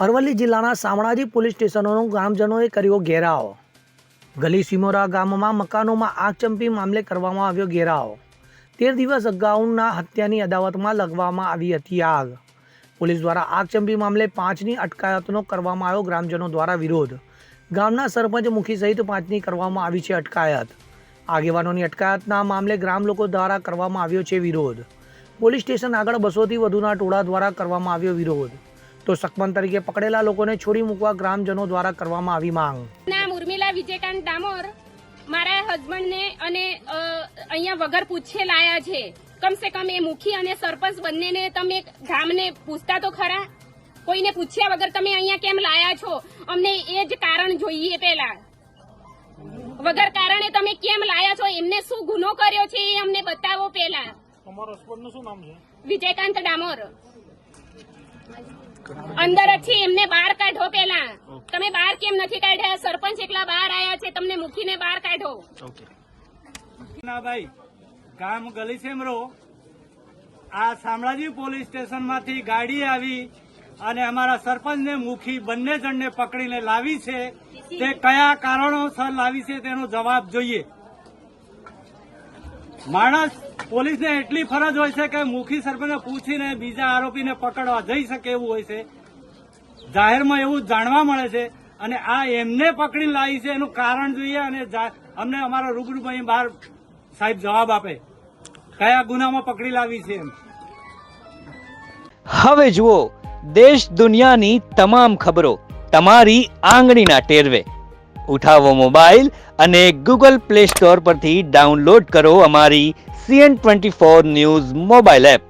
અરવલ્લી જિલ્લાના શામળાજી પોલીસ સ્ટેશનનો ગ્રામજનોએ કર્યો ઘેરાવ। ગલી સિમોરા ગામમાં મકાનોમાં આગચંપી મામલે કરવામાં આવ્યો ઘેરાવ। 13 દિવસ અગાઉના હત્યાની અદાવતમાં લગાવવામાં આવી હતી આગ। પોલીસ દ્વારા આગચંપી મામલે 5ની અટકાયતનો કરવામાં આવ્યો। ગ્રામજનો દ્વારા વિરોધ। ગામના સરપંચ મુખી સહિત 5ની કરવામાં આવી છે અટકાયત। આગેવાનોની અટકાયતના મામલે ગ્રામ લોકો દ્વારા કરવામાં આવ્યો છે વિરોધ। પોલીસ સ્ટેશન આગળ 200થી વધુના ટોળા દ્વારા કરવામાં આવ્યો વિરોધ। તો સકમન તરીકે પકડેલા લોકોને છોડી મૂકવા ગ્રામજનો દ્વારા કરવામાં આવી માંગ। નામ ઉર્મિલા વિજયકાંત ડામોર મારા હસબન્ડને અને અહીંયા વગર પૂછે લાયા છે। કમસે કમ એ મુખી અને સરપંચ બંનેને તમે ગામને પૂછતા તો ખરા। કોઈને પૂછ્યા વગર તમે અહીંયા કેમ લાયા છો? અમને એ જ કારણ જોઈએ। પહેલા વગર કારણે તમે કેમ લાયા છો? એમને શું ગુનો કર્યો છે એ અમને બતાવો। પહેલા તમારા હસબન્ડનું શું નામ છે? વિજયકાંત ડામોર અંદર જ છે। એમને બહાર કાઢો। પહેલા તમે બહાર કેમ નથી કાઢ્યા? સરપંચ એકલા બહાર આવ્યા છે, તમને મૂકીને બહાર કાઢો। ના ભાઈ, ગામ ગલી સેમરો આ શામળાજી પોલીસ સ્ટેશનમાંથી ગાડી આવી અને અમારા સરપંચને મુખી બંને જણને પકડીને લાવી છે। તે કયા કારણોસર લાવી છે તેનો જવાબ જોઈએ। માણસ પોલીસને એટલી ફરજ હોય છે કે મુખી સરપંચને પૂછીને બીજા આરોપીને પકડવા જઈ શકે એવું હોય છે। જાહેરમાં એવું જાણવા મળે છે અને આ એમને પકડી લાવી છે એનું કારણ જોઈએ અને અમને અમારા રૂબરૂ અહીં બહાર સાહેબ જવાબ આપે કયા ગુનામાં પકડી લાવી છે એમ। હવે જુઓ દેશ દુનિયાની તમામ ખબરો તમારી આંગળીના ટેરવે। ઉઠાવો મોબાઈલ અને ગૂગલ પ્લે સ્ટોર પરથી ડાઉનલોડ કરો અમારી CN24 ન્યૂઝ મોબાઈલ એપ।